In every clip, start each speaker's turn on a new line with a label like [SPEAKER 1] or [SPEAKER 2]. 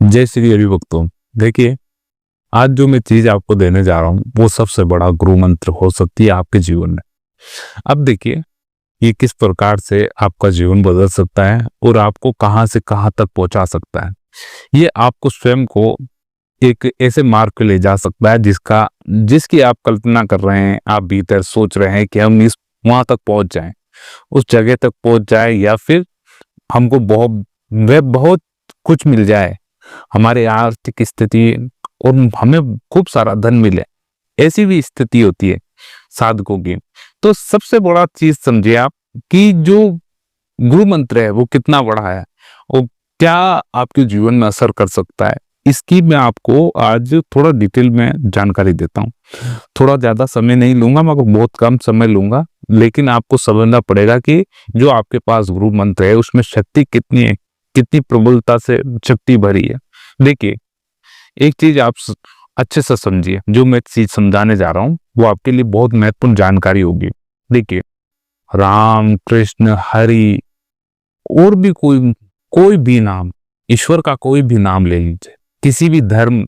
[SPEAKER 1] जय श्री हरि भक्तों। देखिए, आज जो मैं चीज आपको देने जा रहा हूँ वो सबसे बड़ा गुरु मंत्र हो सकती है आपके जीवन में। अब देखिए, ये किस प्रकार से आपका जीवन बदल सकता है और आपको कहां से कहां तक पहुंचा सकता है। ये आपको स्वयं को एक ऐसे मार्ग पे ले जा सकता है जिसकी आप कल्पना कर रहे हैं, आप भीतर सोच रहे हैं कि हम इस वहां तक पहुंच जाएं, उस जगह तक पहुंच जाए, या फिर हमको बहुत कुछ मिल जाए, हमारी आर्थिक स्थिति और हमें खूब सारा धन मिले। ऐसी भी स्थिति होती है साधकों की। तो सबसे बड़ा चीज समझिए आप कि जो गुरु मंत्र है वो कितना बड़ा है और क्या आपके जीवन में असर कर सकता है, इसकी मैं आपको आज थोड़ा डिटेल में जानकारी देता हूँ। थोड़ा ज्यादा समय नहीं लूंगा, मगर बहुत कम समय लूंगा, लेकिन आपको समझना पड़ेगा कि जो आपके पास गुरु मंत्र है उसमें शक्ति कितनी है, कितनी प्रबलता से शक्ति भरी है। देखिए, एक चीज आप अच्छे से समझिए, जो मैं चीज समझाने जा रहा हूँ वो आपके लिए बहुत महत्वपूर्ण जानकारी होगी। देखिए, राम, कृष्ण, हरि और भी कोई भी नाम, ईश्वर का कोई भी नाम ले लीजिए, किसी भी धर्म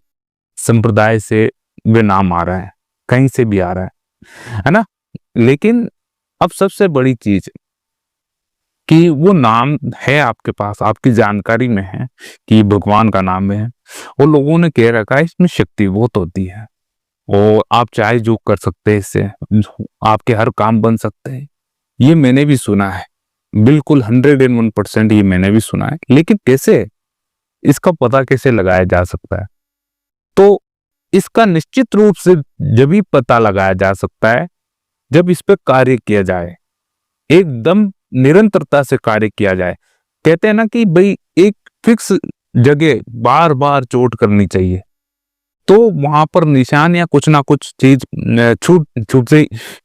[SPEAKER 1] संप्रदाय से वे नाम आ रहा है, कहीं से भी आ रहा है ना। लेकिन अब सबसे बड़ी चीज कि वो नाम है आपके पास, आपकी जानकारी में है कि भगवान का नाम है, और लोगों ने कह रखा है इसमें शक्ति बहुत होती है और आप चाहे जो कर सकते हैं, इससे आपके हर काम बन सकते हैं। ये मैंने भी सुना है, बिल्कुल 101% ये मैंने भी सुना है। लेकिन कैसे, इसका पता कैसे लगाया जा सकता है? तो इसका निश्चित रूप से जब भी पता लगाया जा सकता है जब इस पर कार्य किया जाए, एकदम निरंतरता से कार्य किया जाए। कहते हैं ना कि भाई एक फिक्स जगह बार बार चोट करनी चाहिए, तो वहां पर निशान या कुछ ना कुछ चीज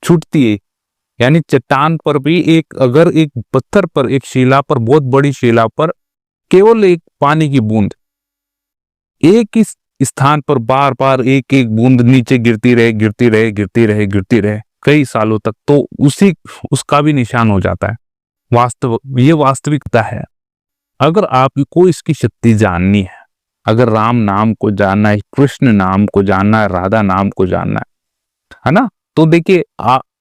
[SPEAKER 1] छूटती है। यानी चट्टान पर भी अगर एक पत्थर पर, एक शिला पर, बहुत बड़ी शिला पर केवल एक पानी की बूंद एक ही स्थान पर बार बार एक एक बूंद नीचे गिरती रहे कई सालों तक, तो उसका भी निशान हो जाता है। ये वास्तविकता है। अगर आपको इसकी शक्ति जाननी है, अगर राम नाम को जानना है, कृष्ण नाम को जानना है, राधा नाम को जानना है ना, तो देखिए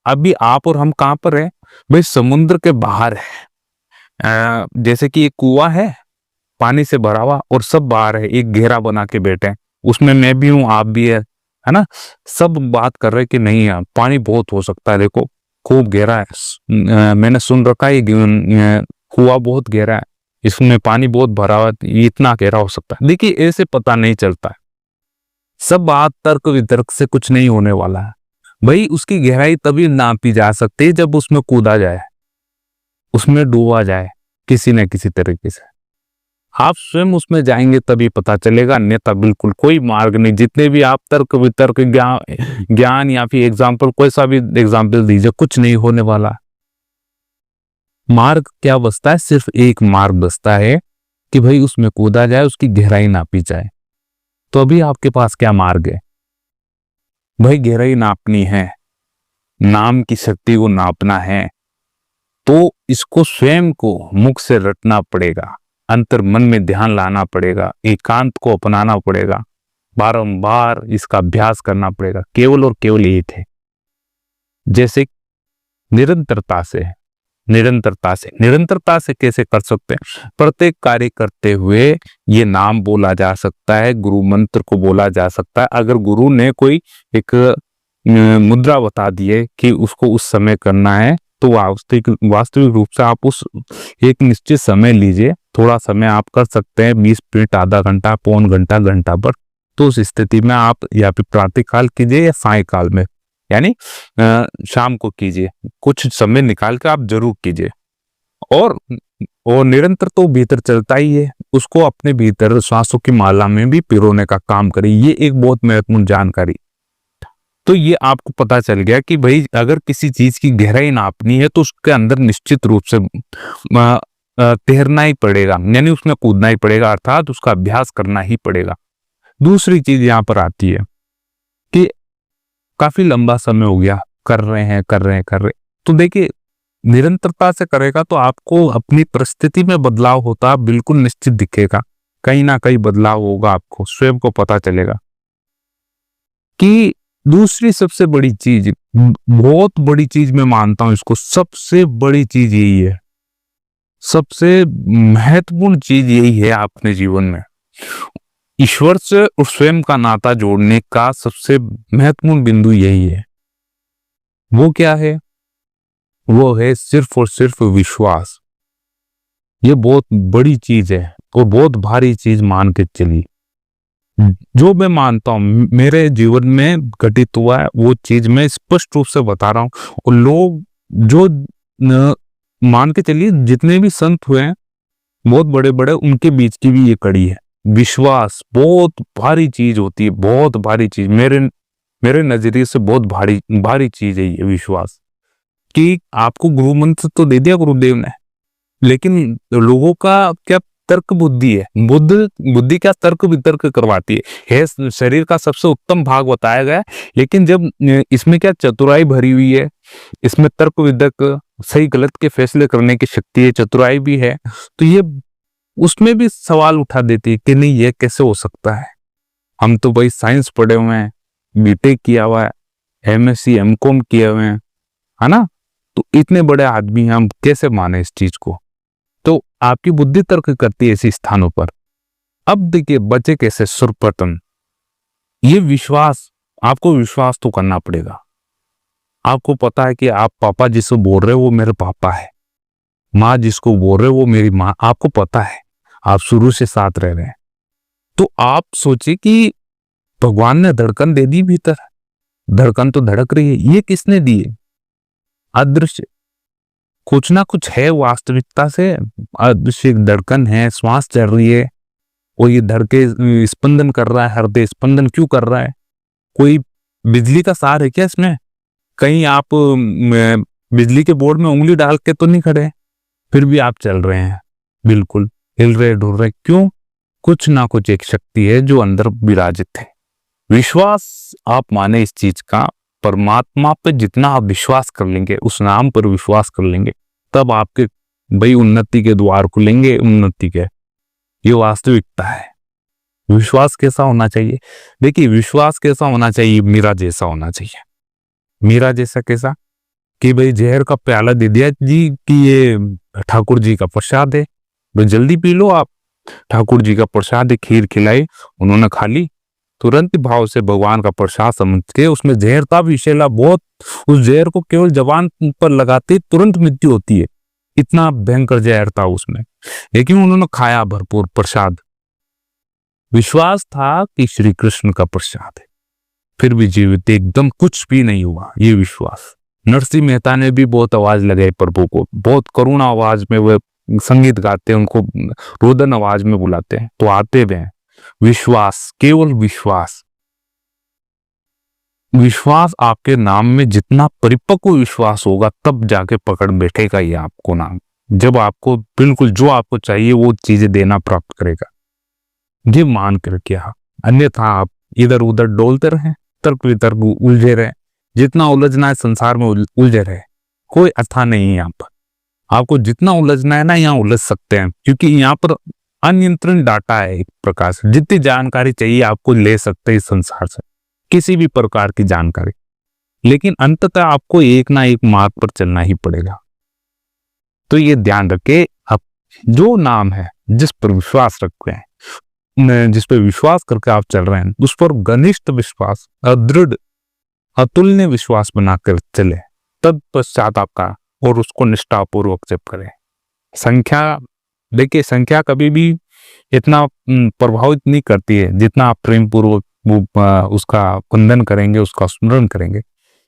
[SPEAKER 1] अभी आप और हम कहां पर है भाई? समुद्र के बाहर है। जैसे कि एक कुआं है पानी से भरा हुआ और सब बाहर है, एक घेरा बना के बैठे हैं, उसमें मैं भी हूं, आप भी है ना। सब बात कर रहे कि नहीं यार, पानी बहुत हो सकता है, देखो खूब गहरा है। मैंने सुन रखा है ये कुआं बहुत गहरा है, इसमें पानी बहुत भरा हुआ है, ये इतना गहरा हो सकता है। देखिए, ऐसे पता नहीं चलता है। सब बात तर्क वितर्क से कुछ नहीं होने वाला है भाई। उसकी गहराई तभी नापी जा सकती है जब उसमें कूदा जाए, उसमें डूबा जाए किसी न किसी तरीके से। आप स्वयं उसमें जाएंगे तभी पता चलेगा, अन्यथा बिल्कुल कोई मार्ग नहीं। जितने भी आप तर्क वितर्क ज्ञान या फिर एग्जाम्पल, कोई सा भी एग्जाम्पल दीजिए, कुछ नहीं होने वाला। मार्ग क्या बचता है? सिर्फ एक मार्ग बचता है कि भाई उसमें कूदा जाए, उसकी गहराई नापी जाए। तो अभी आपके पास क्या मार्ग है भाई? गहराई नापनी है, नाम की शक्ति को नापना है, तो इसको स्वयं को मुख से रटना पड़ेगा, अंतर मन में ध्यान लाना पड़ेगा, एकांत को अपनाना पड़ेगा, बारंबार इसका अभ्यास करना पड़ेगा, केवल और केवल एक है। जैसे निरंतरता से कैसे कर सकते हैं? प्रत्येक कार्य करते हुए ये नाम बोला जा सकता है, गुरु मंत्र को बोला जा सकता है। अगर गुरु ने कोई एक मुद्रा बता दी है कि उसको उस समय करना है, तो वास्तविक रूप से आप उस एक निश्चित समय लीजिए। थोड़ा समय आप कर सकते हैं, 20 मिनट, आधा घंटा, पौन घंटा पर। तो उस स्थिति में आप या फिर प्रातः काल कीजिए या सायकाल में, यानी शाम को कीजिए। कुछ समय निकाल कर आप जरूर कीजिए। और निरंतर तो भीतर चलता ही है, उसको अपने भीतर श्वासों की माला में भी पिरोने का काम करिए। ये एक बहुत महत्वपूर्ण जानकारी। तो ये आपको पता चल गया कि भाई अगर किसी चीज की गहराई नापनी है तो उसके अंदर निश्चित रूप से तैरना ही पड़ेगा, यानी उसमें कूदना ही पड़ेगा, अर्थात उसका अभ्यास करना ही पड़ेगा। दूसरी चीज यहाँ पर आती है कि काफी लंबा समय हो गया, कर रहे हैं, तो देखिए निरंतरता से करेगा तो आपको अपनी परिस्थिति में बदलाव होता बिल्कुल निश्चित दिखेगा। कहीं ना कहीं बदलाव होगा, आपको स्वयं को पता चलेगा। कि दूसरी सबसे बड़ी चीज, बहुत बड़ी चीज मैं मानता हूं इसको, सबसे बड़ी चीज यही है, सबसे महत्वपूर्ण चीज यही है अपने जीवन में, ईश्वर से और स्वयं का नाता जोड़ने का सबसे महत्वपूर्ण बिंदु यही है। वो क्या है? वो है सिर्फ और सिर्फ विश्वास। ये बहुत बड़ी चीज है और बहुत भारी चीज मान के चली। जो मैं मानता हूं मेरे जीवन में घटित हुआ है, वो चीज मैं स्पष्ट रूप से बता रहा हूं। और लोग जो मान के चलिए, जितने भी संत हुए हैं बहुत बड़े बड़े, उनके बीच की भी ये कड़ी है। विश्वास बहुत भारी चीज होती है, बहुत भारी चीज, मेरे नजरिए से बहुत भारी भारी चीज है ये विश्वास। कि आपको गुरु मंत्र तो दे दिया गुरुदेव ने, लेकिन लोगों का क्या तर्क बुद्धि है, बुद्धि क्या तर्क वितर्क करवाती है शरीर का सबसे उत्तम भाग बताया गया है, लेकिन जब इसमें क्या चतुराई भरी हुई है, इसमें तर्क वितर्क, सही गलत के फैसले करने की शक्ति है, चतुराई भी है, तो ये उसमें भी सवाल उठा देती है कि नहीं ये कैसे हो सकता है। हम तो भाई साइंस पढ़े हुए हैं, बीटेक किया हुआ है, एमएससी एमकॉम किए हुए हैं, है ना, तो इतने बड़े आदमी हैं, हम कैसे माने इस चीज को। तो आपकी बुद्धि तर्क करती है ऐसे स्थानों पर। अब देखिए बचे कैसे सुरपतन, ये विश्वास, आपको विश्वास तो करना पड़ेगा। आपको पता है कि आप पापा जिसको बोल रहे हो वो मेरे पापा है, माँ जिसको बोल रहे हो वो मेरी माँ, आपको पता है, आप शुरू से साथ रह रहे हैं। तो आप सोचिए कि भगवान ने धड़कन दे दी भीतर, धड़कन तो धड़क रही है, ये किसने दी है? अदृश्य, कुछ ना कुछ है वास्तविकता से, अदृश्य धड़कन है, श्वास चल रही है, और ये धड़के स्पंदन कर रहा है, हृदय स्पंदन क्यों कर रहा है? कोई बिजली का सार है क्या इसमें? कहीं आप बिजली के बोर्ड में उंगली डाल के तो नहीं खड़े, फिर भी आप चल रहे हैं, बिल्कुल हिल रहे डुल रहे, क्यों? कुछ ना कुछ एक शक्ति है जो अंदर विराजित है। विश्वास आप माने इस चीज का, परमात्मा पे जितना आप विश्वास कर लेंगे, उस नाम पर विश्वास कर लेंगे, तब आपके भाई उन्नति के द्वार खुलेंगे, उन्नति के। ये वास्तविकता है। विश्वास कैसा होना चाहिए? देखिए विश्वास कैसा होना चाहिए, मीरा जैसा होना चाहिए। मीरा जैसा कैसा? कि भाई जहर का प्याला दे दिया जी कि ये ठाकुर जी का प्रसाद है, तो जल्दी पी लो आप, ठाकुर जी का प्रसाद है, खीर खिलाई, उन्होंने खा ली, तुरंत भाव से भगवान का प्रसाद समझ के, उसमें जहर था विषैला बहुत, उस जहर को केवल जबान पर लगाते तुरंत मृत्यु होती है, इतना भयंकर जहर था उसमें, लेकिन उन्होंने खाया भरपूर प्रसाद। विश्वास था कि श्री कृष्ण का प्रसाद है, फिर भी जीवित, एकदम कुछ भी नहीं हुआ, ये विश्वास। नरसिंह मेहता ने भी बहुत आवाज लगाई प्रभु को, बहुत करुण आवाज में वो संगीत गाते हैं, उनको रोदन आवाज में बुलाते हैं, तो आते भी हैं। विश्वास, केवल विश्वास, विश्वास आपके नाम में जितना परिपक्व विश्वास होगा, तब जाके पकड़ बैठेगा ये आपको नाम, जब आपको बिल्कुल जो आपको चाहिए वो चीजें देना प्राप्त करेगा। ये मान कर क्या, अन्यथा आप इधर उधर डोलते रहे, तर्क वितर्क उलझे रहे, जितना उलझना है संसार में उलझे रहे, कोई अर्था नहीं है यहाँ पर। आपको जितना उलझना है ना, यहाँ उलझ सकते हैं, क्योंकि यहाँ पर अनियंत्रित डाटा है, एक प्रकार से जितनी जानकारी चाहिए आपको ले सकते हैं इस संसार से, किसी भी प्रकार की जानकारी, लेकिन अंततः आपको एक ना एक मार्ग पर चलना ही पड़ेगा। तो ये ध्यान रखे, आप जो नाम है जिस पर विश्वास रखते हैं, जिस पर विश्वास करके आप चल रहे हैं, उस पर घनिष्ठ विश्वास, दृढ़ अतुल्य विश्वास बनाकर चले, तत्पश्चात आपका, और उसको निष्ठापूर्वक जप करें। संख्या, देखिए संख्या कभी भी इतना प्रभावित नहीं करती है जितना आप प्रेम पूर्वक उसका वंदन करेंगे, उसका स्मरण करेंगे।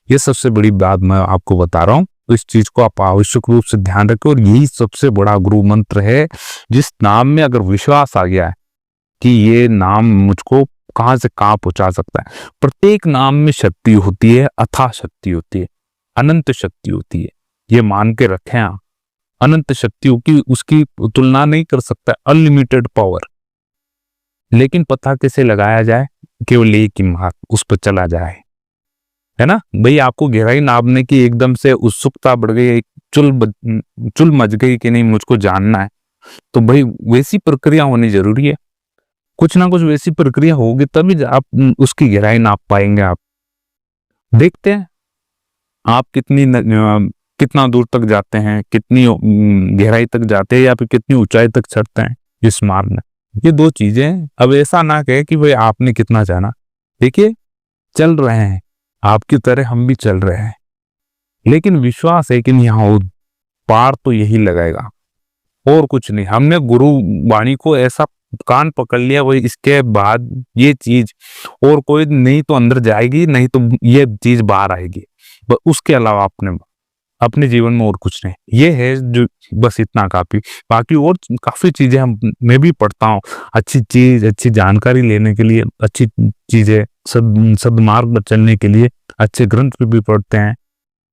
[SPEAKER 1] ये सबसे बड़ी बात मैं आपको बता रहा हूँ, तो इस चीज को आप आवश्यक रूप से ध्यान रखें। और यही सबसे बड़ा गुरु मंत्र है, जिस नाम में अगर विश्वास आ गया है कि ये नाम मुझको कहां से कहां पहुंचा सकता है। प्रत्येक नाम में शक्ति होती है, अथाह शक्ति होती है, अनंत शक्ति होती है, ये मान के रखें आप। अनंत शक्तियों की उसकी तुलना नहीं कर सकता, अनलिमिटेड पावर। लेकिन पता कैसे लगाया जाए? केवल एक ही मार्ग, उस पर चला जाए, है ना भाई। आपको गहराई नापने की एकदम से उत्सुकता बढ़ गई, चुल मच गई कि नहीं मुझको जानना है, तो भाई वैसी प्रक्रिया होनी जरूरी है। कुछ ना कुछ वैसी प्रक्रिया होगी तभी आप उसकी गहराई नाप पाएंगे। आप देखते हैं आप कितना दूर तक जाते हैं, कितनी गहराई तक जाते हैं, या फिर कितनी ऊंचाई तक चढ़ते हैं इस मार्ग में। ये दो चीजें हैं। अब ऐसा ना कहे कि भाई आपने कितना जाना। देखिए चल रहे हैं, आपकी तरह हम भी चल रहे हैं, लेकिन विश्वास है कि यहाँ पार तो यही लगाएगा और कुछ नहीं। हमने गुरु वाणी को ऐसा कान पकड़ लिया, वही इसके बाद ये चीज और कोई नहीं तो अंदर जाएगी, नहीं तो ये चीज बाहर आएगी। बस उसके अलावा अपने जीवन में और कुछ नहीं। ये है जो, बस इतना काफी। बाकी और काफी चीजें मैं भी पढ़ता हूँ, अच्छी जानकारी लेने के लिए, अच्छी चीजें सद्मार्ग पर चलने के लिए अच्छे ग्रंथ भी पढ़ते हैं,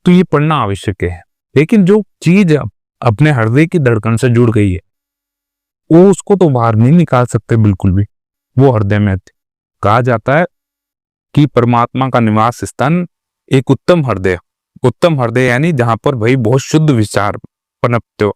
[SPEAKER 1] तो ये पढ़ना आवश्यक है। लेकिन जो चीज अपने हृदय की धड़कन से जुड़ गई है, वो उसको तो बाहर नहीं निकाल सकते बिल्कुल भी। वो हृदय में कहा जाता है कि परमात्मा का निवास स्थान एक उत्तम हृदय यानी जहां पर भाई बहुत शुद्ध विचार पनपते हो,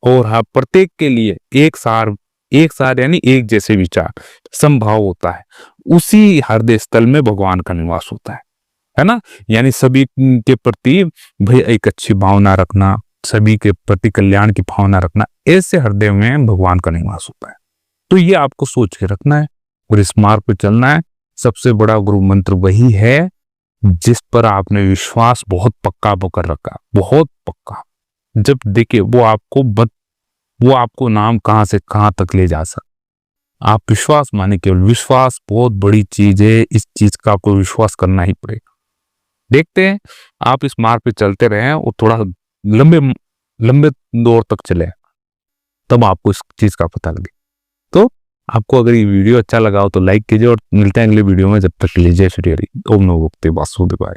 [SPEAKER 1] और हाँ प्रत्येक के लिए एक सार यानी एक जैसे विचार संभाव होता है। उसी हृदय स्थल में भगवान का निवास होता है ना। यानी सभी के प्रति भाई एक अच्छी भावना रखना, सभी के प्रति कल्याण की भावना रखना, ऐसे हृदय में भगवान का निवास होता है। तो ये आपको सोच के रखना है और इस मार्ग पर चलना है। सबसे बड़ा गुरु मंत्र वही है जिस पर आपने विश्वास बहुत पक्का कर रखा, बहुत पक्का। जब देखिए वो आपको नाम कहां से कहां तक ले जा सकता। आप विश्वास माने, केवल विश्वास बहुत बड़ी चीज है। इस चीज का आपको विश्वास करना ही पड़ेगा। देखते हैं आप इस मार्ग पे चलते रहे और थोड़ा लंबे दौर तक चले, तब आपको इस चीज का पता लगे। तो आपको अगर ये वीडियो अच्छा लगा हो तो लाइक कीजिए और मिलते हैं अगले वीडियो में। जब तक लीजिए फिर ओम नमो भगवते वासुदेवाय।